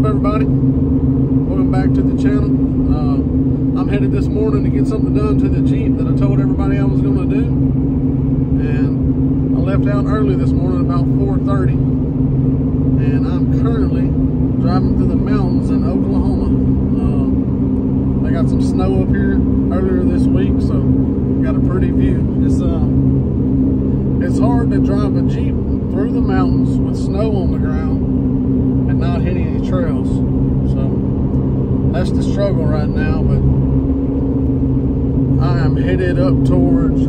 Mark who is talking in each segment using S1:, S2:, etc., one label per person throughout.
S1: everybody? Welcome back to the channel. I'm headed this morning to get something done to the Jeep that I told everybody I was going to do. And I left out early this morning about 4:30. And I'm currently driving through the mountains in Oklahoma. They got some snow up here earlier this week, so got a pretty view. It's hard to drive a Jeep through the mountains with snow on the ground and not hit any trails. So that's the struggle right now, but I am headed up towards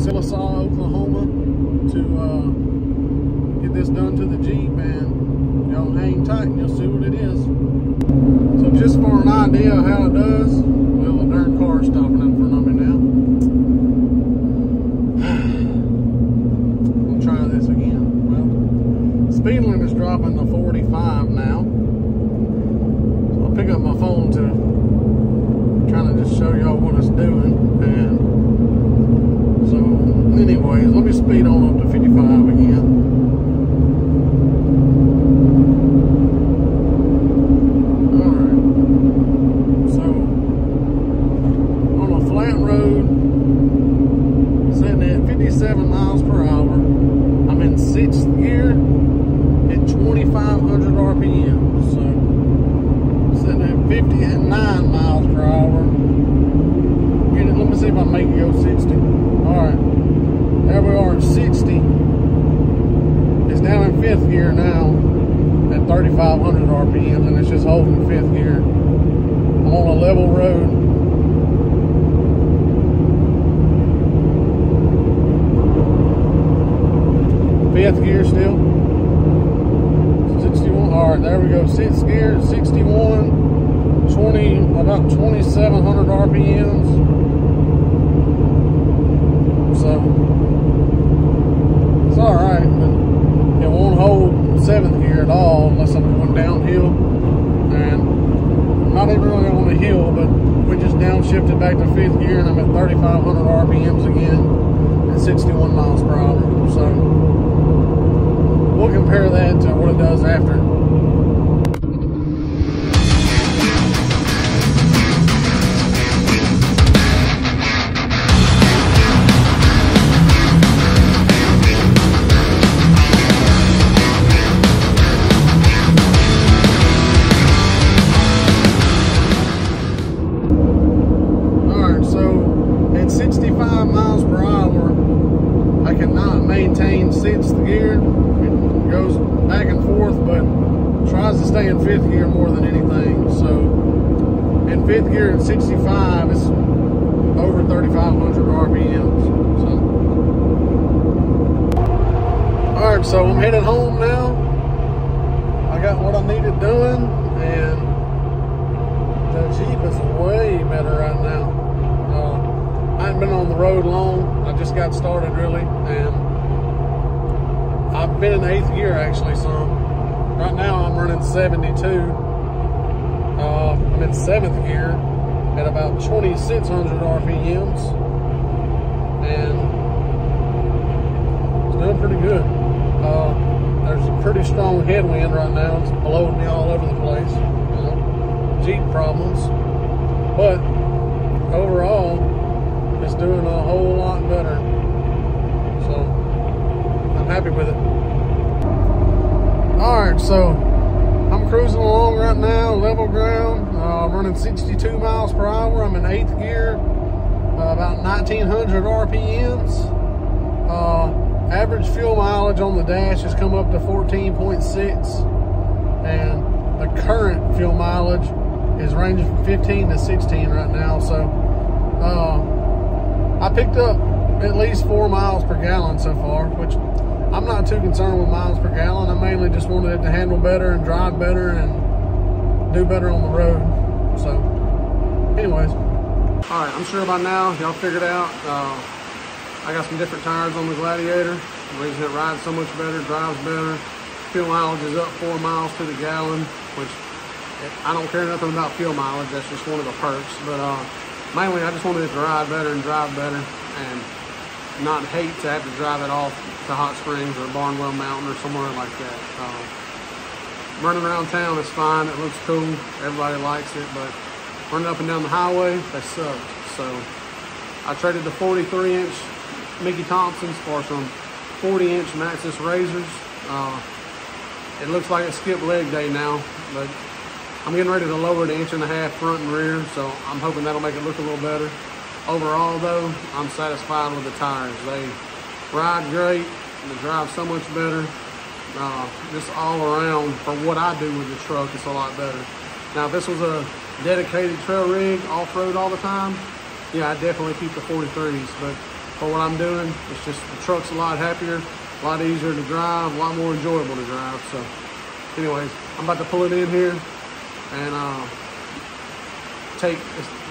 S1: Sillisaw, Oklahoma to get this done to the Jeep, and y'all hang tight and you'll see what it is. So just for an idea of how it does, well, the darn car is stopping in front of me now. We'll try this again. Well, speed limit is dropping to 45 now. So I'll pick up my phone to kind of just show y'all what it's doing. And so anyways, let me speed on up to 55 again. Fifth gear now at 3,500 RPM, and it's just holding fifth gear. I'm on a level road. Fifth gear still. 61. All right, there we go. Sixth gear, 61. 20, about 2,700 RPMs. So it's all right, but it won't hold seventh gear at all unless I'm going downhill, and I'm not even really on the hill, but we just downshifted back to fifth gear and I'm at 3,500 RPMs again at 61 miles per hour. So we'll compare that to what it does after. Stay in fifth gear more than anything. So in fifth gear at 65, it's over 3,500 RPMs. So all right, so I'm headed home now. I got what I needed done, and the Jeep is way better right now. I haven't been on the road long. I just got started really, and I've been in eighth gear actually some. Right now I'm running 72. I'm in seventh gear at about 2,600 RPMs, and it's doing pretty good. There's a pretty strong headwind right now. It's blowing me all over the place. You know, Jeep problems, but overall it's doing a whole lot better. So I'm happy with it. Alright, so I'm cruising along right now, level ground, running 62 miles per hour. I'm in eighth gear, about 1,900 RPMs. Average fuel mileage on the dash has come up to 14.6, and the current fuel mileage is ranging from 15 to 16 right now. So I picked up at least 4 miles per gallon so far, which I'm not too concerned with miles per gallon. I mainly just wanted it to handle better and drive better and do better on the road. So anyways, all right, I'm sure by now y'all figured out I got some different tires on the Gladiator. The reason it rides so much better, drives better. Fuel mileage is up 4 miles to the gallon, which I don't care nothing about fuel mileage. That's just one of the perks. But mainly I just wanted it to ride better and drive better, and not hate to have to drive it off to Hot Springs or Barnwell Mountain or somewhere like that. running around town is fine. It looks cool. Everybody likes it, but running up and down the highway, they suck. So I traded the 43-inch Mickey Thompsons for some 40-inch Maxxis Razors. It looks like it's skip leg day now, but I'm getting ready to lower the 1.5 inch front and rear, so I'm hoping that'll make it look a little better. Overall though, I'm satisfied with the tires. They ride great, they drive so much better. Just all around, for what I do with the truck, it's a lot better. Now if this was a dedicated trail rig, off-road all the time, yeah, I'd definitely keep the 43s, but for what I'm doing, it's just, the truck's a lot happier, a lot easier to drive, a lot more enjoyable to drive. So anyways, I'm about to pull it in here and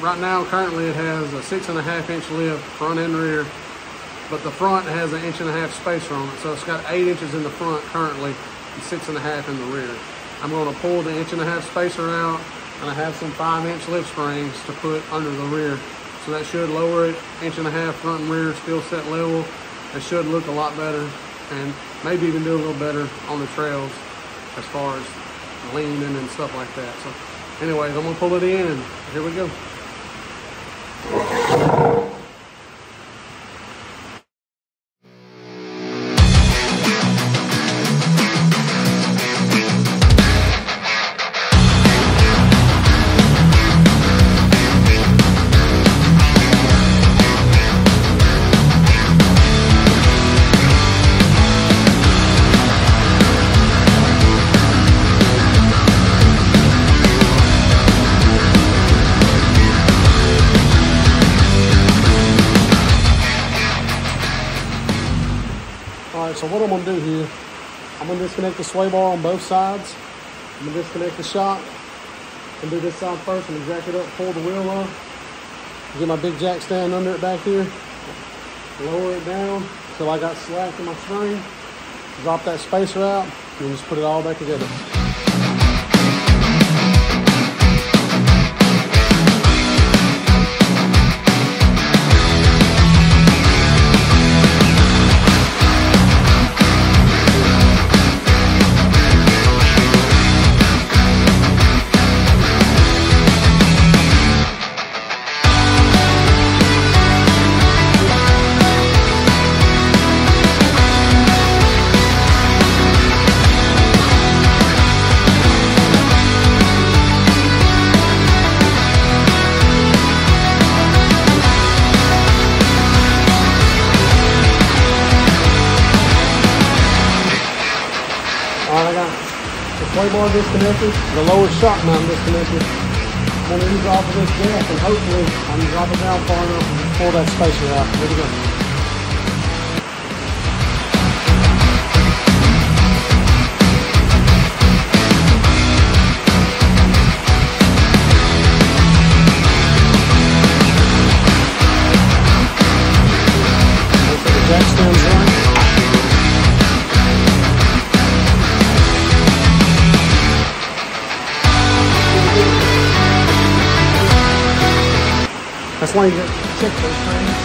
S1: right now currently it has a 6.5 inch lift front and rear, but the front has an 1.5 inch spacer on it, so it's got 8 inches in the front currently and 6.5 in the rear. I'm going to pull the 1.5 inch spacer out, and I have some 5-inch lift springs to put under the rear, so that should lower it 1.5 inch front and rear, still set level. It should look a lot better and maybe even do a little better on the trails as far as leaning and stuff like that. So anyways, I'm gonna pull it in. Here we go. So what I'm gonna do here, I'm gonna disconnect the sway bar on both sides. I'm gonna disconnect the shock and do this side first. I'm gonna jack it up, pull the wheel up, get my big jack stand under it back here, lower it down till I got slack in my spring, drop that spacer out, and then just put it all back together. I got the sway bar disconnected, the lower shock mount disconnected. I'm going to ease off of this jack and hopefully I can drop it down far enough and pull that spacer out. Here we go. Jack stands right. That's why you check those things.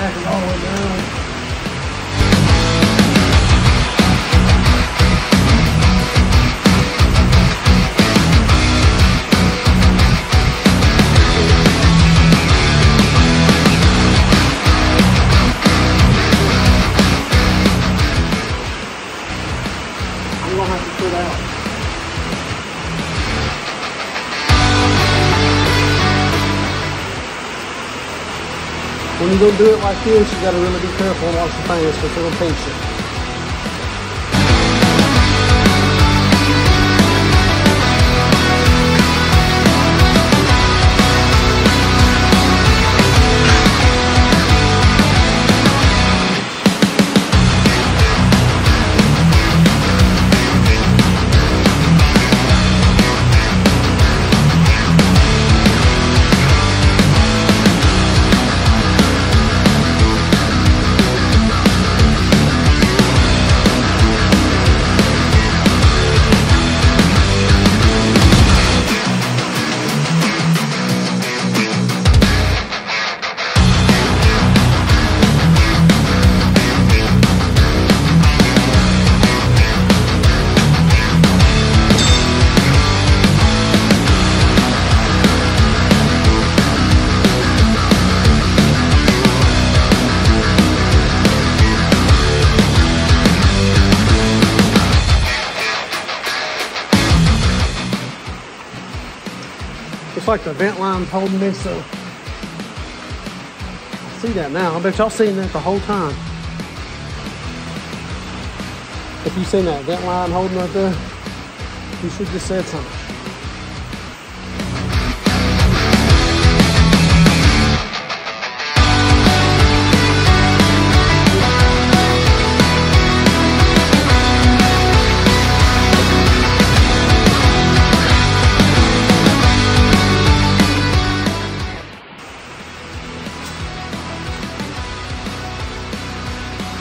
S1: back is all the way down. I'm gonna have to put out. When you go do it like this, you gotta really be careful and wash your pants because it'll pinch you. Looks like the vent line's holding this, so I see that now. I bet y'all seen that the whole time. If you seen that vent line holding right there, you should just said something.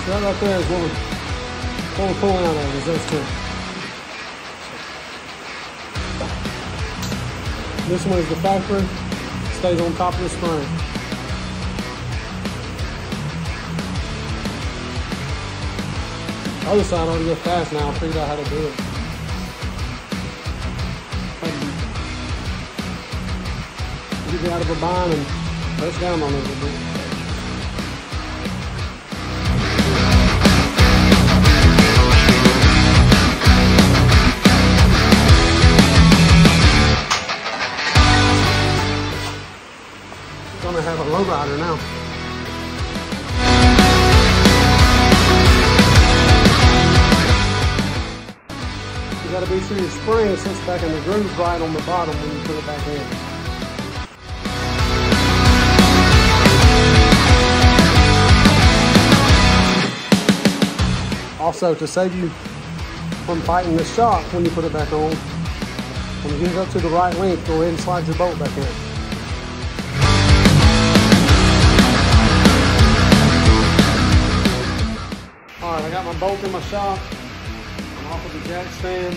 S1: Right up there is what we're pulling out of is those two. This one is the factory, stays on top of the spring. The other side ought to go fast now. I figured out how to do it. Get it out of a bind and press down on it a little bit. Gonna have a lowrider now. You gotta be sure your spring sits back in the groove right on the bottom when you put it back in. Also, to save you from fighting the shock when you put it back on, when you get it up to the right length, go ahead and slide your bolt back in. Alright, I got my bolt in my shock. I'm off of the jack stand. I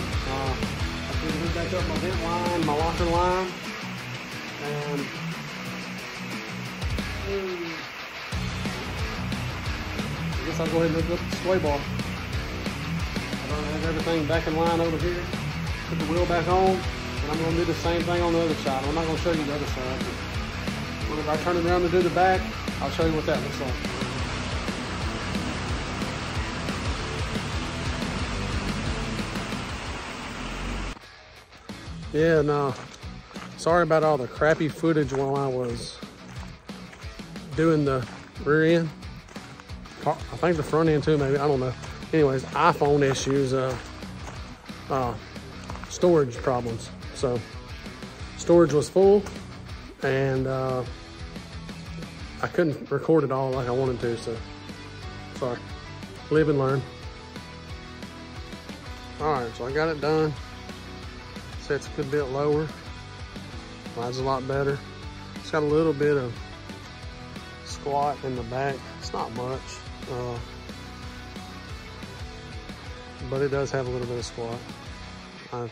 S1: can hook back up my vent line, my locker line, and I guess I'll go ahead and hook up the sway bar. I don't have everything back in line over here. Put the wheel back on, and I'm going to do the same thing on the other side. I'm not going to show you the other side, but whenever I turn it around to do the back, I'll show you what that looks like. Yeah, no, sorry about all the crappy footage while I was doing the rear end. I think the front end too, maybe, I don't know. Anyways, iPhone issues, storage problems. So storage was full and I couldn't record it all like I wanted to, so sorry. Live and learn. All right, so I got it done. Sets a good bit lower. Rides a lot better. It's got a little bit of squat in the back. It's not much, but it does have a little bit of squat. I'd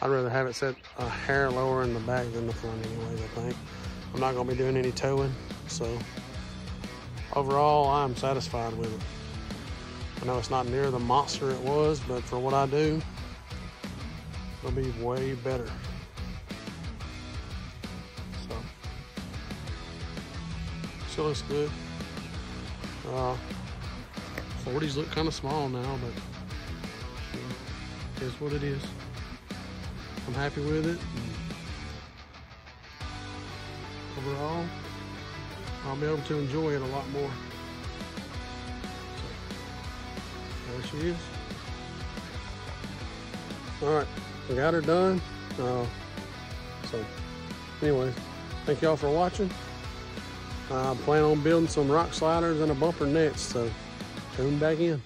S1: rather have it set a hair lower in the back than the front anyways, I think. I'm not gonna be doing any towing, so overall, I'm satisfied with it. I know it's not near the monster it was, but for what I do, it'll be way better. So, still looks good. 40s look kind of small now, but it is what it is. I'm happy with it. Overall, I'll be able to enjoy it a lot more. So, there she is. All right, we got her done. So, anyway, thank y'all for watching. I plan on building some rock sliders and a bumper next, so tune back in.